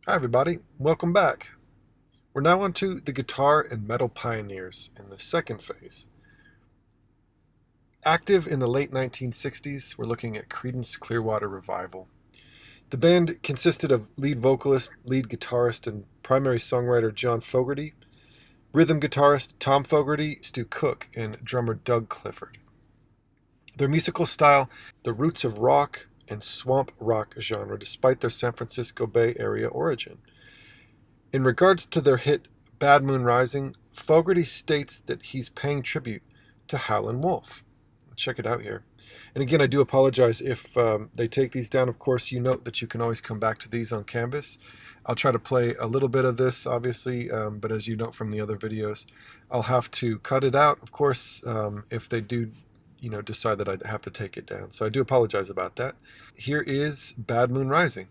Hi everybody, welcome back. We're now on to the guitar and metal pioneers in the second phase. Active in the late 1960s, we're looking at Creedence Clearwater Revival. The band consisted of lead vocalist, lead guitarist, and primary songwriter John Fogerty, rhythm guitarist Tom Fogerty, Stu Cook, and drummer Doug Clifford. Their musical style, the roots of rock and swamp rock genre despite their San Francisco Bay Area origin. In regards to their hit Bad Moon Rising, Fogerty states that he's paying tribute to Howlin' Wolf. Check it out here. And again, I do apologize if they take these down. Of course, you note that you can always come back to these on Canvas. I'll try to play a little bit of this, obviously, but as you note from the other videos, I'll have to cut it out, of course, if they do decide that I'd have to take it down. So I do apologize about that. Here is Bad Moon Rising.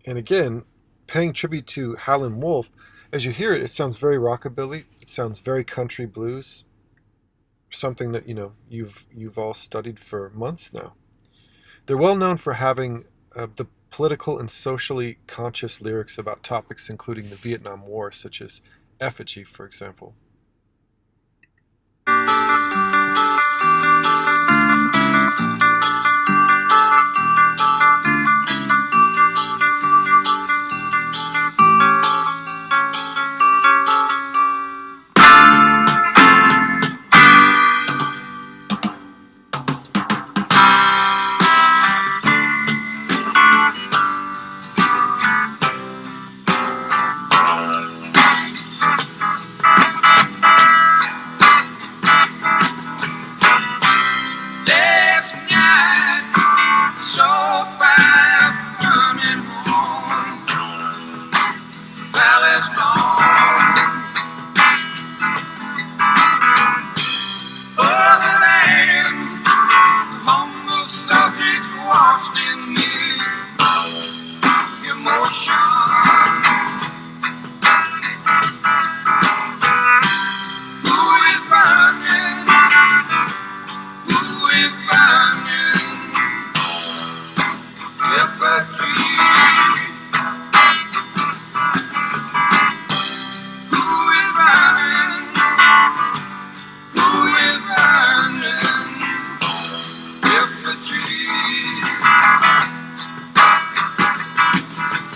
And again, paying tribute to Howlin' Wolf, as you hear it, it sounds very rockabilly. It sounds very country blues, something that you've all studied for months now. They're well known for having the political and socially conscious lyrics about topics including the Vietnam War, such as Effigy, for example.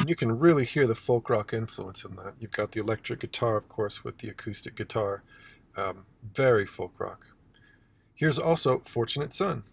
You can really hear the folk rock influence in that. You've got the electric guitar, of course, with the acoustic guitar. Very folk rock. Here's also Fortunate Son.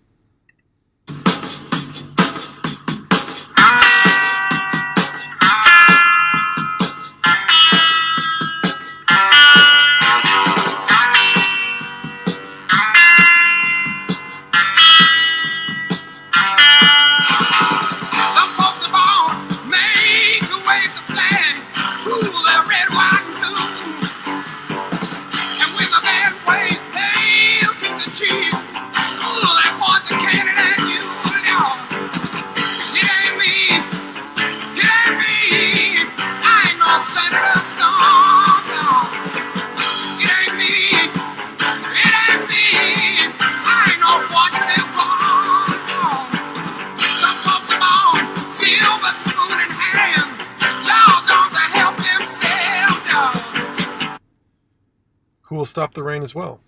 Who Will Stop the Rain as well.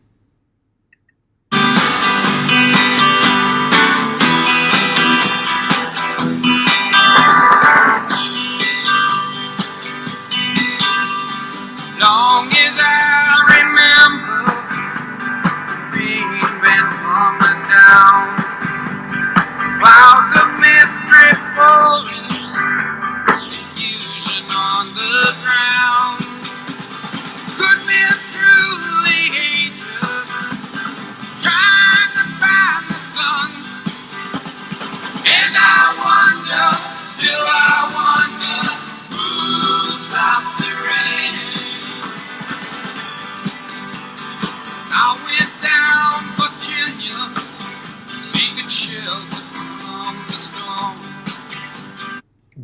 Long as I remember being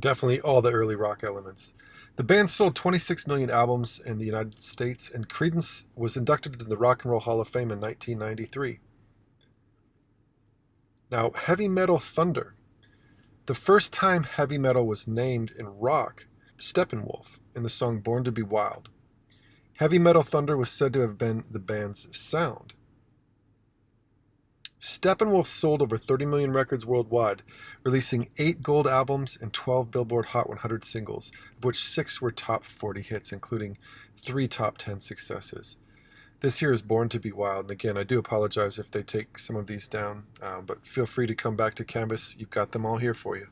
Definitely all the early rock elements. The band sold 26 million albums in the United States, and Creedence was inducted into the Rock and Roll Hall of Fame in 1993. Now, Heavy Metal Thunder. The first time heavy metal was named in rock, Steppenwolf, in the song Born to Be Wild. Heavy Metal Thunder was said to have been the band's sound. Steppenwolf sold over 30 million records worldwide, releasing 8 gold albums and 12 Billboard Hot 100 singles, of which 6 were top 40 hits, including 3 top 10 successes. This here is Born to Be Wild, and again, I do apologize if they take some of these down, but feel free to come back to Canvas. You've got them all here for you.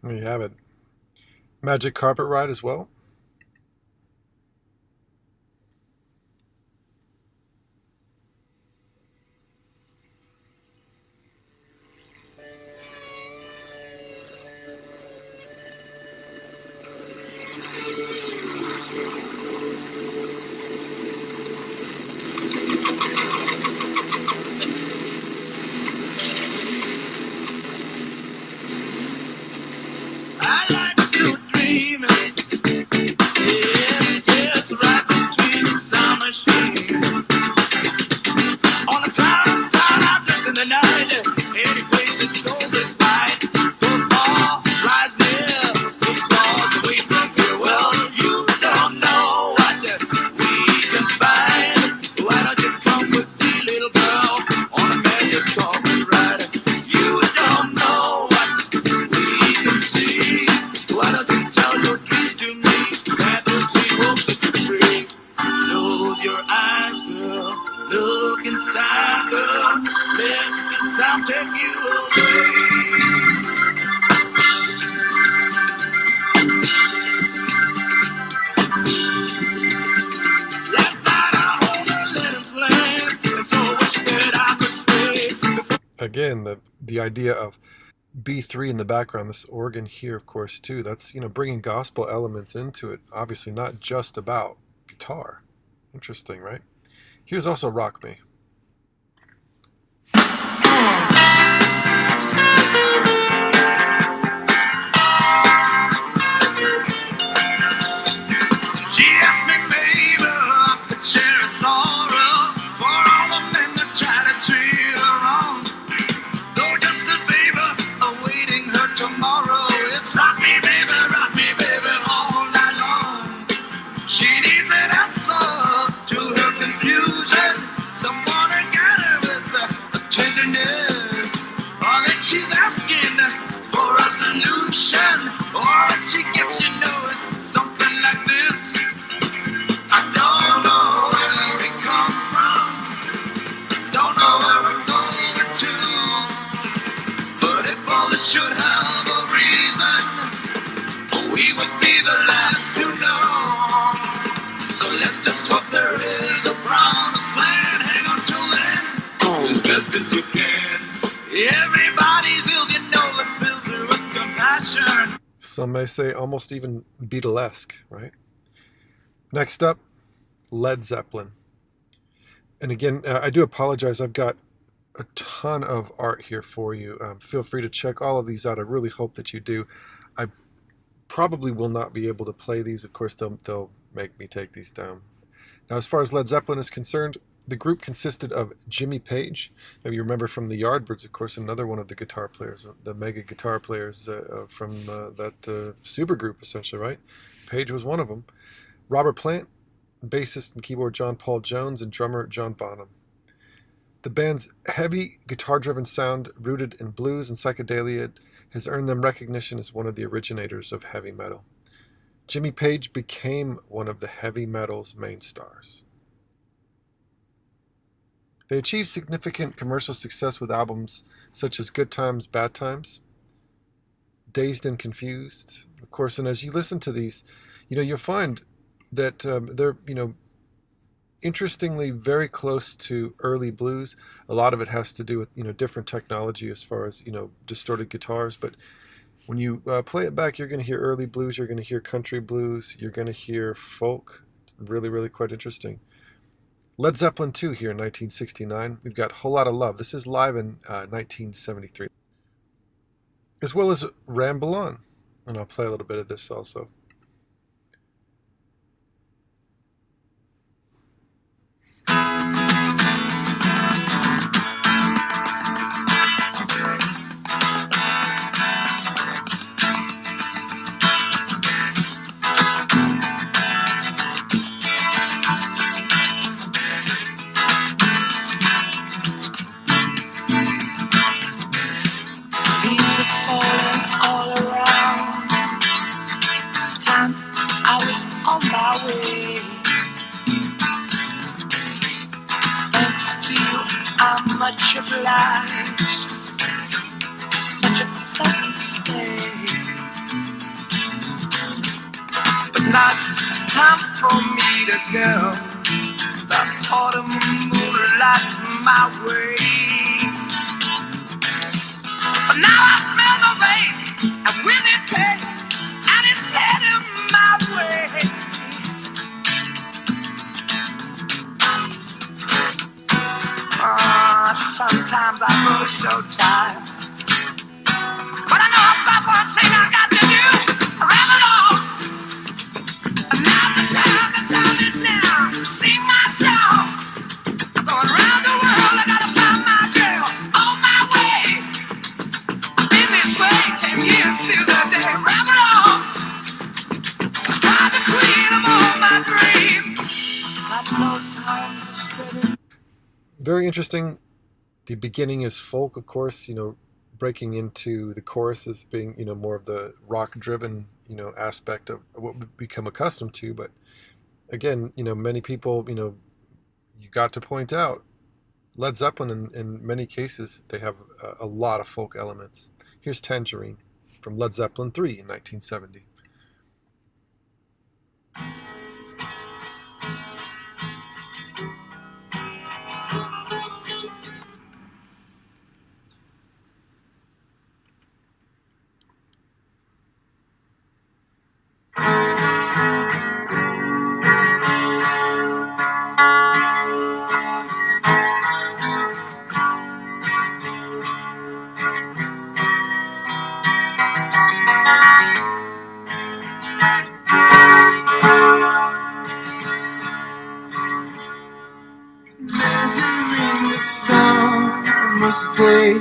There you have it. Magic Carpet Ride as well. Again, the idea of B3 in the background, this organ here, of course, too. That's, bringing gospel elements into it. Obviously, not just about guitar. Interesting, right? Here's also Rock Me. Just hope there is a promised land. Hang on till then. Who's best as you can. Everybody's ill, you know it fills her with compassion. Some may say almost even Beatlesque, right? Next up, Led Zeppelin. And again, I do apologize. I've got a ton of art here for you. Feel free to check all of these out. I really hope that you do. I probably will not be able to play these. Of course, they'll make me take these down. Now, as far as Led Zeppelin is concerned, the group consisted of Jimmy Page. Now, you remember from the Yardbirds, of course, another one of the guitar players, the mega guitar players from that supergroup, essentially, right? Page was one of them. Robert Plant, bassist and keyboard John Paul Jones, and drummer John Bonham. The band's heavy, guitar-driven sound, rooted in blues and psychedelia, has earned them recognition as one of the originators of heavy metal. Jimmy Page became one of the heavy metal's main stars. They achieved significant commercial success with albums such as Good Times, Bad Times, Dazed and Confused, of course. And as you listen to these, you'll find that they're, interestingly very close to early blues. A lot of it has to do with, different technology as far as, distorted guitars. But when you play it back, you're going to hear early blues, you're going to hear country blues, you're going to hear folk. Really, really quite interesting. Led Zeppelin 2 here in 1969. We've got Whole Lotta Love. This is live in 1973. As well as Ramble On. And I'll play a little bit of this also. Much obliged, such a pleasant stay. But now it's time for me to go. The autumn moonlight's my way. But now I smell the rain and with it pain, and it's heading my way. Sometimes I grow so tired, but I know if I want thing I got to do, around it all. And now the time is now to sing my song. I'm going around the world, I gotta find my girl on my way. I've been this way 10 years till the day, around it all. I'm the queen of all my dreams. I've no time to spend it. Very interesting. The beginning is folk, of course, breaking into the chorus as being, more of the rock-driven, aspect of what we've become accustomed to. But again, many people, you got to point out, Led Zeppelin, in many cases, they have a lot of folk elements. Here's Tangerine from Led Zeppelin 3 in 1970. Day,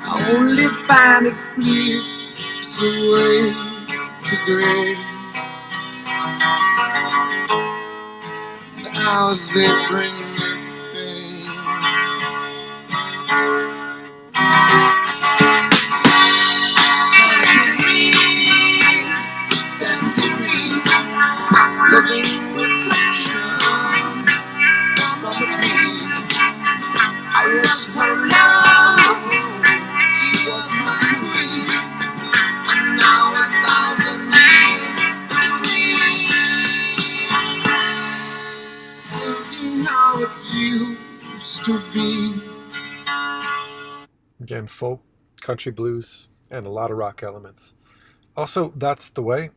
I only find it slips away to gray. The hours they bring me pain. Tangerine, living reflections from a dream. I was her love, she was my queen, and now 1,000 years between. Thinking how it used to Again, folk, country blues, and a lot of rock elements. Also, That's the Way.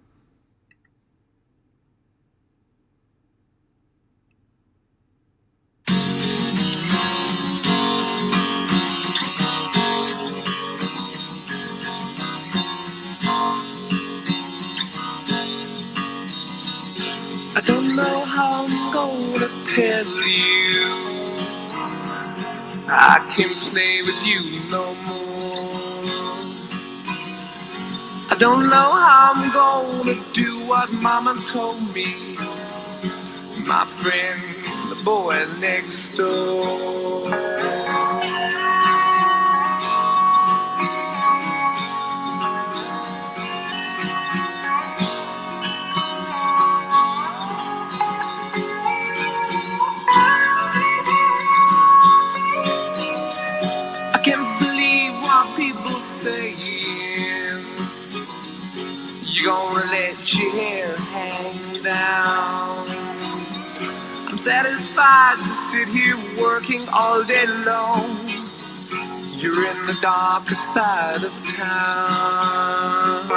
I don't know how I'm gonna tell you. I can't play with you no more. I don't know how I'm gonna do what Mama told me. My friend, the boy next door. I can't believe what people saying. You're gonna let your hair hang down. I'm satisfied to sit here working all day long. You're in the darker side of town.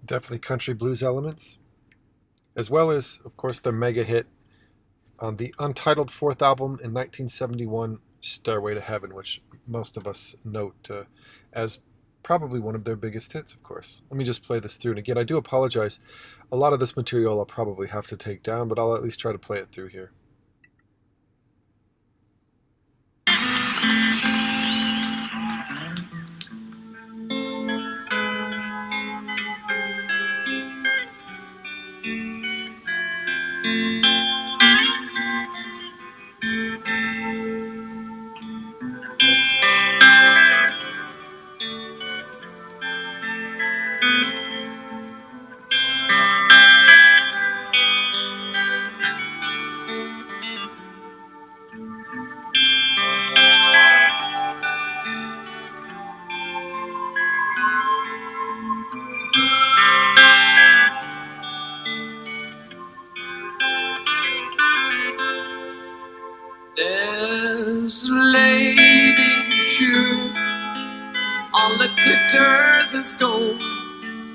Definitely country blues elements, as well as, of course, their mega hit on the untitled fourth album in 1971, Stairway to Heaven, which most of us note as probably one of their biggest hits, of course. Let me just play this through. And again, I do apologize. A lot of this material I'll probably have to take down, but I'll at least try to play it through here. There's a lady sure all that glitters is gold,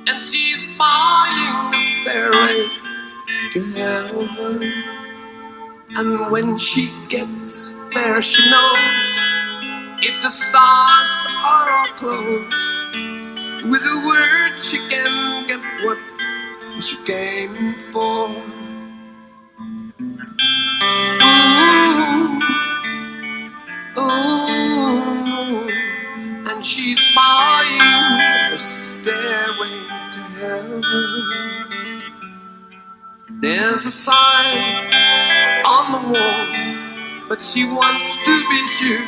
and she's buying the stairway to heaven. And when she gets there, she knows if the stars are all closed, with a word she can get what she came for. Ooh, ooh, and she's buying a stairway to heaven. There's a sign on the wall, but she wants to be sure,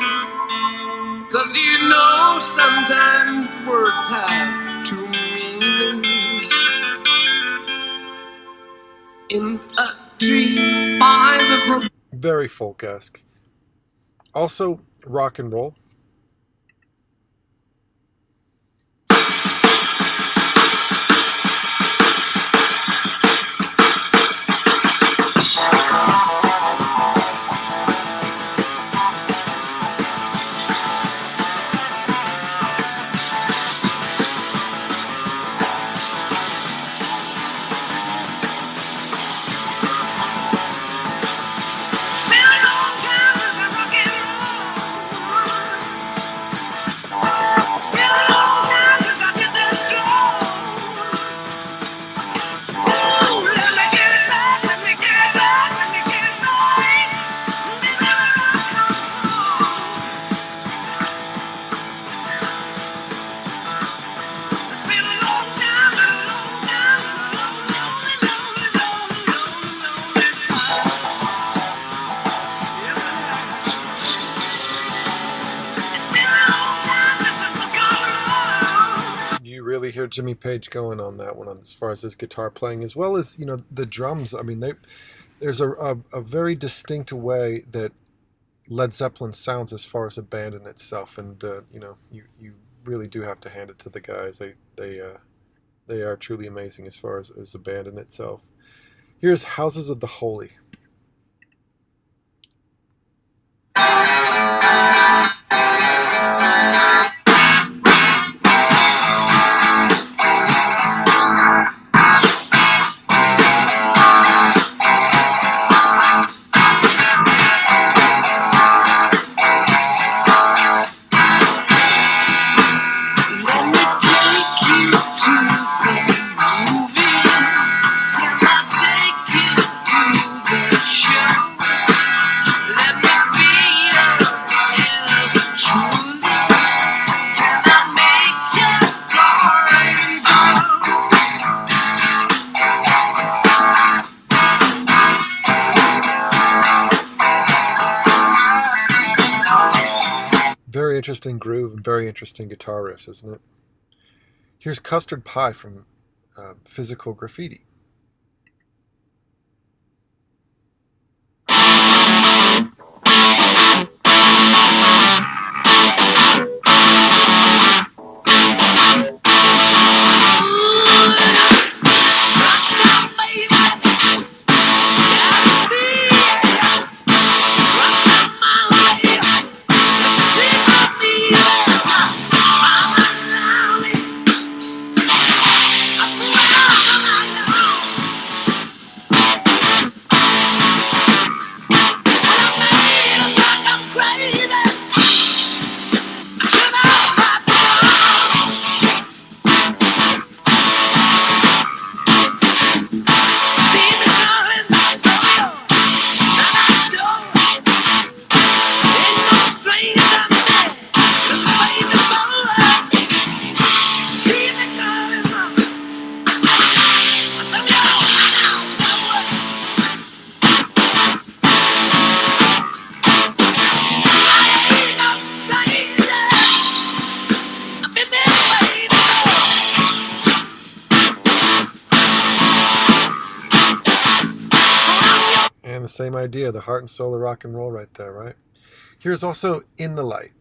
'cause you know sometimes words have two meanings. In a tree by the brook. Very folk-esque. Also, rock and roll. Really hear Jimmy Page going on that one as far as his guitar playing, as well as, you know, the drums. I mean, there's a very distinct way that Led Zeppelin sounds as far as a band in itself, and you know, you really do have to hand it to the guys. They are truly amazing as far as a band in itself. Here's Houses of the Holy. Let me take you to the movie. Can I take you to the show? Let me be your truly. Can I make your Very interesting groove and very interesting guitar riffs, isn't it? Here's Custard Pie from Physical Graffiti. And the same idea, the heart and soul of rock and roll right there, right? Here's also In the Light.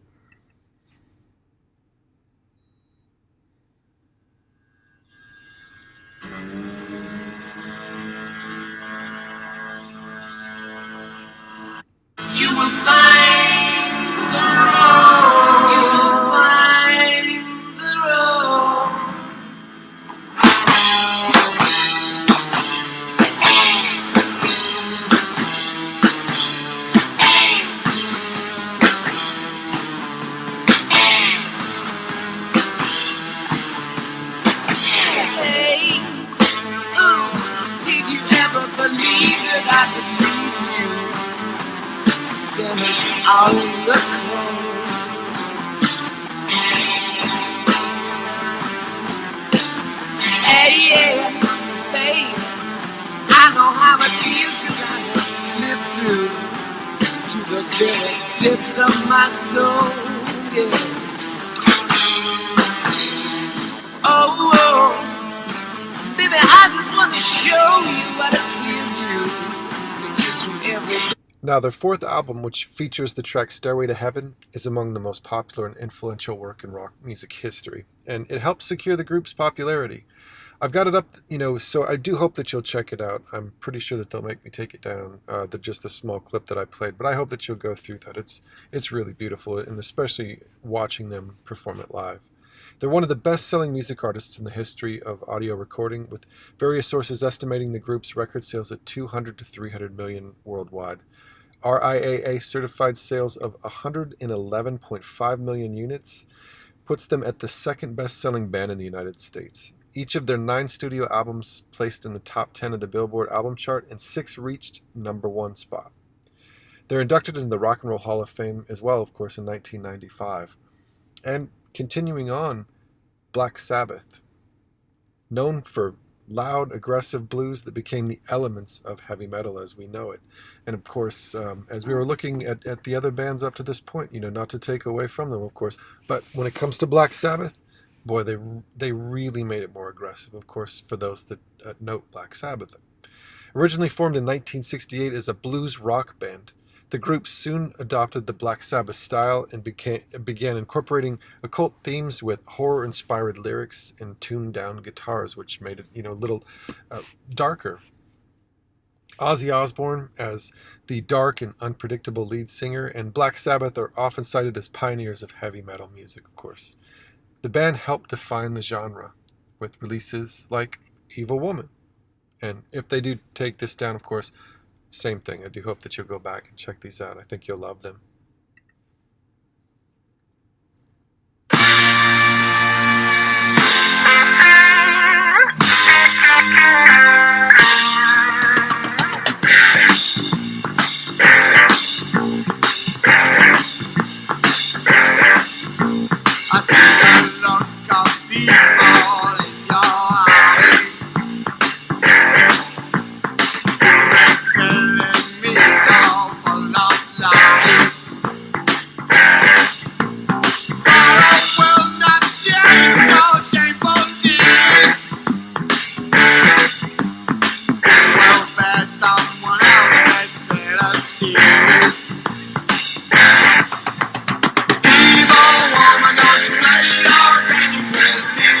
You will find the road. You will find the road. Hey, ooh, did you ever believe that I could leave you standing out in the cold? Hey, yeah, baby, I know how it feels 'cause I have slipped through to the very depths of my soul, yeah. Oh, baby, I just want to show you what it feels to kiss from every. Now, their fourth album, which features the track Stairway to Heaven, is among the most popular and influential work in rock music history, and it helped secure the group's popularity. I've got it up, so I do hope that you'll check it out. I'm pretty sure that they'll make me take it down, just the small clip that I played, but I hope that you'll go through that. It's really beautiful, and especially watching them perform it live. They're one of the best-selling music artists in the history of audio recording, with various sources estimating the group's record sales at 200 to 300 million worldwide. RIAA certified sales of 111.5 million units puts them at the second best-selling band in the United States. Each of their 9 studio albums placed in the top 10 of the Billboard album chart, and 6 reached #1 spot. They're inducted into the Rock and Roll Hall of Fame as well, of course, in 1995. And continuing on, Black Sabbath, known for loud, aggressive blues that became the elements of heavy metal as we know it. And of course, as we were looking at the other bands up to this point, not to take away from them, of course, but when it comes to Black Sabbath, boy, they really made it more aggressive, of course, for those that note Black Sabbath. Originally formed in 1968 as a blues rock band, the group soon adopted the Black Sabbath style and began incorporating occult themes with horror-inspired lyrics and tuned-down guitars, which made it, a little darker. Ozzy Osbourne as the dark and unpredictable lead singer, and Black Sabbath are often cited as pioneers of heavy metal music, of course. The band helped define the genre with releases like Evil Woman. And if they do take this down, of course, same thing. I do hope that you'll go back and check these out. I think you'll love them. I see the look of people in your eyes, killing me all full of lies. Sorrow will not change your shameful deeds. You will bear someone else's bitter tears. Evil woman, don't you play your game with me.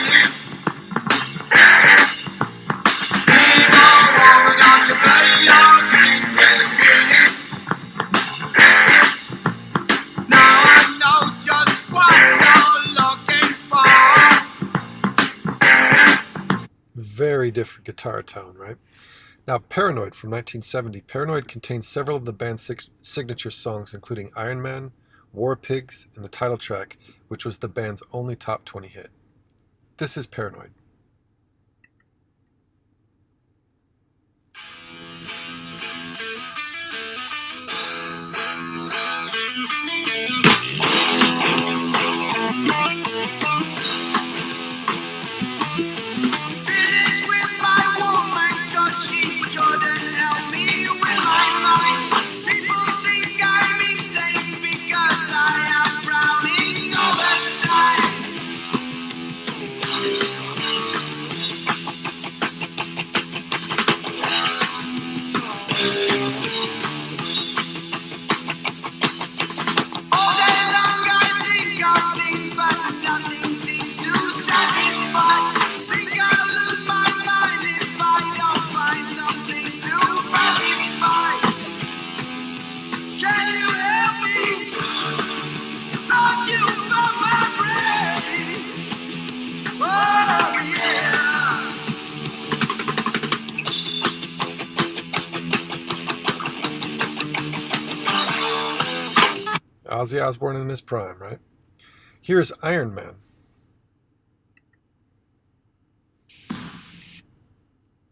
Evil woman, don't you play your game with me. Now I know just what you're looking for. Very different guitar tone, right? Now, Paranoid from 1970. Paranoid contains several of the band's signature songs, including Iron Man, War Pigs, and the title track, which was the band's only top 20 hit. This is Paranoid. Finish with my woman, 'cause she couldn't help me with my mind. People think I'm insane because I am frowning all the time. All day long I think of things, but nothing seems to satisfy. Think I'll lose my mind if I don't find something to pacify. Can you help me? Not you from my brain. Oh yeah. Ozzy Osbourne in his prime, right? Here's Iron Man.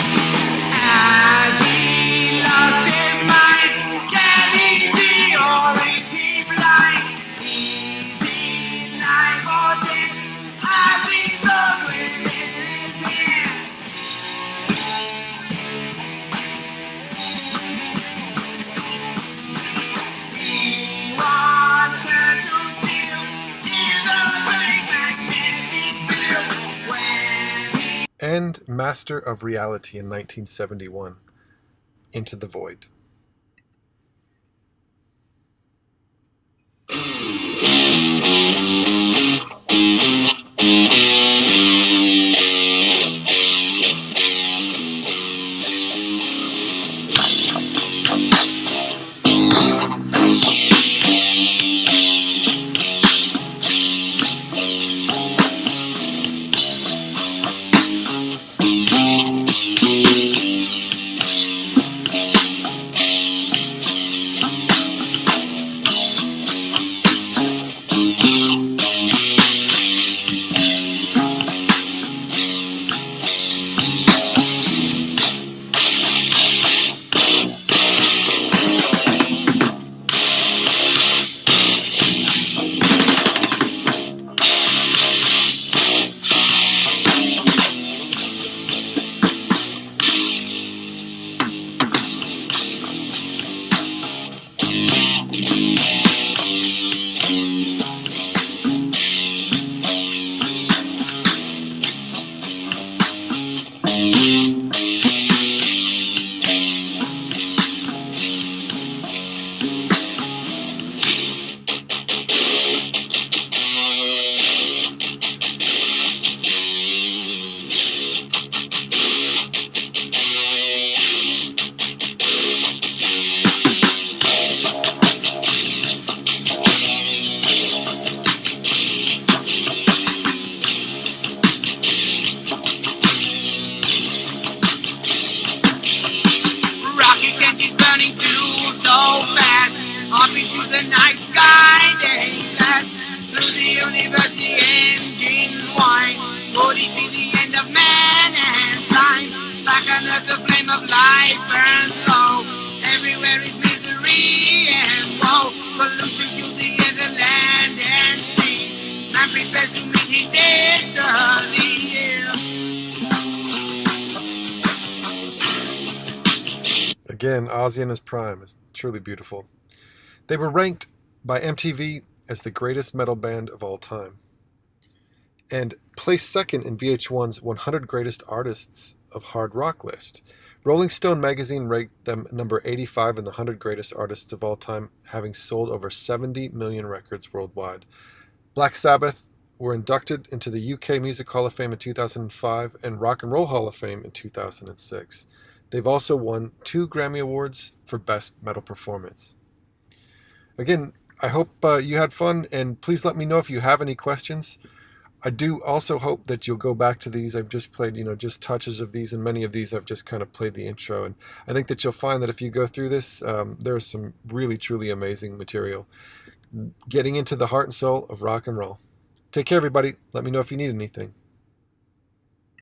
Has he lost his mind? Can he see or is he blind? Is he alive or dead? As he goes within his head. He was certain still in the great magnetic field when he And Master of Reality in 1971. Into the Void. universe, the engines whine. Would it be the end of mankind? Like on earth, the flame of life burns low. Everywhere is misery and woe. Pollution fills the air, the land and sea. Man prepares to meet his destiny. Again, Ozzy in his prime is truly beautiful. They were ranked by MTV as the greatest metal band of all time, and placed second in VH1's 100 Greatest Artists of Hard Rock list. Rolling Stone magazine ranked them number 85 in the 100 Greatest Artists of All Time, having sold over 70 million records worldwide. Black Sabbath were inducted into the UK Music Hall of Fame in 2005 and Rock and Roll Hall of Fame in 2006. They've also won 2 Grammy Awards for Best Metal Performance. Again, I hope you had fun, and please let me know if you have any questions. I do also hope that you'll go back to these. I've just played, just touches of these, and many of these I've just kind of played the intro. And I think that you'll find that if you go through this, there's some really, truly amazing material getting into the heart and soul of rock and roll. Take care, everybody. Let me know if you need anything.